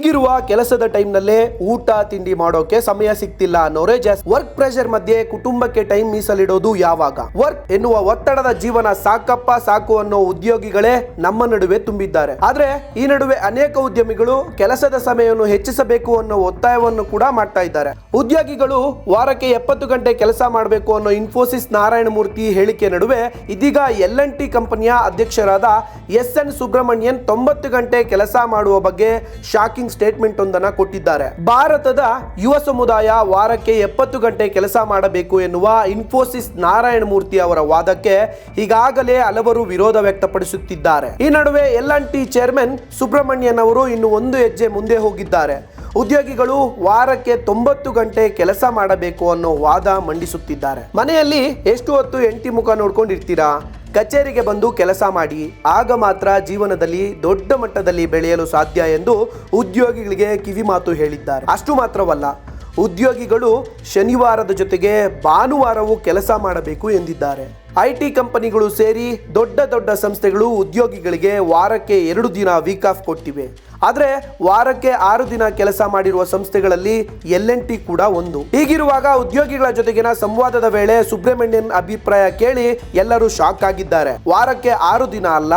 ಈಗಿರುವ ಕೆಲಸದ ಟೈಮ್ ನಲ್ಲೇ ಊಟ ತಿಂಡಿ ಮಾಡೋಕೆ ಸಮಯ ಸಿಗ್ತಿಲ್ಲ ಅನ್ನೋರೇ ಜಾಸ್ತಿ. ವರ್ಕ್ ಪ್ರೆಷರ್ ಮಧ್ಯೆ ಕುಟುಂಬಕ್ಕೆ ಟೈಮ್ ಮೀಸಲಿಡೋದು ಯಾವಾಗ? ವರ್ಕ್ ಎನ್ನುವ ಒತ್ತಡದ ಜೀವನ ಸಾಕಪ್ಪ ಸಾಕು ಅನ್ನೋ ಉದ್ಯೋಗಿಗಳೇ ನಮ್ಮ ನಡುವೆ ತುಂಬಿದ್ದಾರೆ. ಆದ್ರೆ ಈ ನಡುವೆ ಅನೇಕ ಉದ್ಯಮಿಗಳು ಕೆಲಸದ ಸಮಯವನ್ನು ಹೆಚ್ಚಿಸಬೇಕು ಅನ್ನೋ ಒತ್ತಾಯವನ್ನು ಕೂಡ ಮಾಡ್ತಾ ಇದ್ದಾರೆ. ಉದ್ಯೋಗಿಗಳು ವಾರಕ್ಕೆ 70 ಗಂಟೆ ಕೆಲಸ ಮಾಡಬೇಕು ಅನ್ನೋ ಇನ್ಫೋಸಿಸ್ ನಾರಾಯಣಮೂರ್ತಿ ಹೇಳಿಕೆ ನಡುವೆ ಇದೀಗ L&T ಕಂಪನಿಯ ಅಧ್ಯಕ್ಷರಾದ ಎಸ್.ಎನ್. ಸುಬ್ರಮಣಿಯನ್ 90 ಗಂಟೆ ಕೆಲಸ ಮಾಡುವ ಬಗ್ಗೆ ಶಾಕಿಂಗ್ ಸ್ಟೇಟ್ಮೆಂಟ್ ಒಂದನ್ನ ಕೊಟ್ಟಿದ್ದಾರೆ. ಭಾರತದ ಯುವ ಸಮುದಾಯ ವಾರಕ್ಕೆ 70 ಗಂಟೆ ಕೆಲಸ ಮಾಡಬೇಕು ಎನ್ನುವ ಇನ್ಫೋಸಿಸ್ ನಾರಾಯಣಮೂರ್ತಿ ಅವರ ವಾದಕ್ಕೆ ಈಗಾಗಲೇ ಹಲವರು ವಿರೋಧ ವ್ಯಕ್ತಪಡಿಸುತ್ತಿದ್ದಾರೆ. ಈ ನಡುವೆ L&T ಚೇರ್ಮನ್ ಸುಬ್ರಮಣಿಯನ್ ಅವರು ಇನ್ನು ಒಂದು ಹೆಜ್ಜೆ ಮುಂದೆ ಹೋಗಿದ್ದಾರೆ. ಉದ್ಯೋಗಿಗಳು ವಾರಕ್ಕೆ 90 ಗಂಟೆ ಕೆಲಸ ಮಾಡಬೇಕು ಅನ್ನೋ ವಾದ ಮಂಡಿಸುತ್ತಿದ್ದಾರೆ. ಮನೆಯಲ್ಲಿ ಎಷ್ಟು ಹೊತ್ತು ಹೆಂಡತಿ ಮುಖ ನೋಡ್ಕೊಂಡಿರ್ತೀರಾ? ಕಚೇರಿಗೆ ಬಂದು ಕೆಲಸ ಮಾಡಿ, ಆಗ ಮಾತ್ರ ಜೀವನದಲ್ಲಿ ದೊಡ್ಡ ಮಟ್ಟದಲ್ಲಿ ಬೆಳೆಯಲು ಸಾಧ್ಯ ಎಂದು ಉದ್ಯೋಗಿಗಳಿಗೆ ಕಿವಿ ಮಾತು ಹೇಳಿದ್ದಾರೆ. ಅಷ್ಟು ಮಾತ್ರವಲ್ಲ, ಉದ್ಯೋಗಿಗಳು ಶನಿವಾರದ ಜೊತೆಗೆ ಭಾನುವಾರವೂ ಕೆಲಸ ಮಾಡಬೇಕು ಎಂದಿದ್ದಾರೆ. IT ಕಂಪನಿಗಳು ಸೇರಿ ದೊಡ್ಡ ದೊಡ್ಡ ಸಂಸ್ಥೆಗಳು ಉದ್ಯೋಗಿಗಳಿಗೆ ವಾರಕ್ಕೆ 2 ದಿನ ವೀಕ್ ಆಫ್ ಕೊಟ್ಟಿವೆ. ಆದರೆ ವಾರಕ್ಕೆ 6 ದಿನ ಕೆಲಸ ಮಾಡಿರುವ ಸಂಸ್ಥೆಗಳಲ್ಲಿ L&T ಕೂಡ ಒಂದು. ಹೀಗಿರುವಾಗ ಉದ್ಯೋಗಿಗಳ ಜೊತೆಗಿನ ಸಂವಾದದ ವೇಳೆ ಸುಬ್ರಮಣ್ಯನ್ ಅಭಿಪ್ರಾಯ ಕೇಳಿ ಎಲ್ಲರೂ ಶಾಕ್ ಆಗಿದ್ದಾರೆ. ವಾರಕ್ಕೆ 6 ದಿನ ಅಲ್ಲ,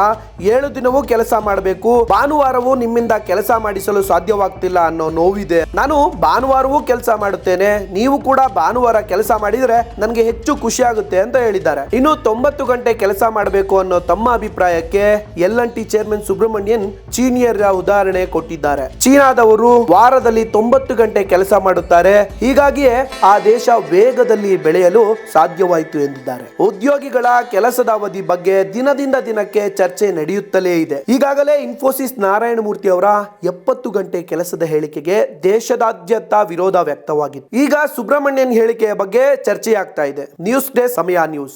7 ದಿನವೂ ಕೆಲಸ ಮಾಡಬೇಕು, ಭಾನುವಾರವೂ ನಿಮ್ಮಿಂದ ಕೆಲಸ ಮಾಡಿಸಲು ಸಾಧ್ಯವಾಗ್ತಿಲ್ಲ ಅನ್ನೋ ನೋವಿದೆ. ನಾನು ಭಾನುವಾರವೂ ಕೆಲಸ ಮಾಡುತ್ತೇನೆ, ನೀವು ಕೂಡ ಭಾನುವಾರ ಕೆಲಸ ಮಾಡಿದ್ರೆ ನನಗೆ ಹೆಚ್ಚು ಖುಷಿ ಆಗುತ್ತೆ ಅಂತ ಹೇಳಿದ್ದಾರೆ. ಇನ್ನು 90 ಗಂಟೆ ಕೆಲಸ ಮಾಡಬೇಕು ಅನ್ನೋ ತಮ್ಮ ಅಭಿಪ್ರಾಯಕ್ಕೆ L&T ಚೇರ್ಮನ್ ಸುಬ್ರಮಣಿಯನ್ ಚೀನಿಯರ ಉದಾಹರಣೆ ಕೊಟ್ಟಿದ್ದಾರೆ. ಚೀನಾದವರು ವಾರದಲ್ಲಿ 90 ಗಂಟೆ ಕೆಲಸ ಮಾಡುತ್ತಾರೆ, ಹೀಗಾಗಿಯೇ ಆ ದೇಶ ವೇಗದಲ್ಲಿ ಬೆಳೆಯಲು ಸಾಧ್ಯವಾಯಿತು ಎಂದಿದ್ದಾರೆ. ಉದ್ಯೋಗಿಗಳ ಕೆಲಸದ ಅವಧಿ ಬಗ್ಗೆ ದಿನದಿಂದ ದಿನಕ್ಕೆ ಚರ್ಚೆ ನಡೆಯುತ್ತಲೇ ಇದೆ. ಈಗಾಗಲೇ ಇನ್ಫೋಸಿಸ್ ನಾರಾಯಣಮೂರ್ತಿ ಅವರ 70 ಗಂಟೆ ಕೆಲಸದ ಹೇಳಿಕೆಗೆ ದೇಶದಾದ್ಯಂತ ವಿರೋಧ ವ್ಯಕ್ತವಾಗಿದೆ. ಈಗ ಸುಬ್ರಮಣ್ಯನ್ ಹೇಳಿಕೆಯ ಬಗ್ಗೆ ಚರ್ಚೆಯಾಗ್ತಾ ಇದೆ. ನ್ಯೂಸ್ ಡೇ ಸಮಯ ನ್ಯೂಸ್.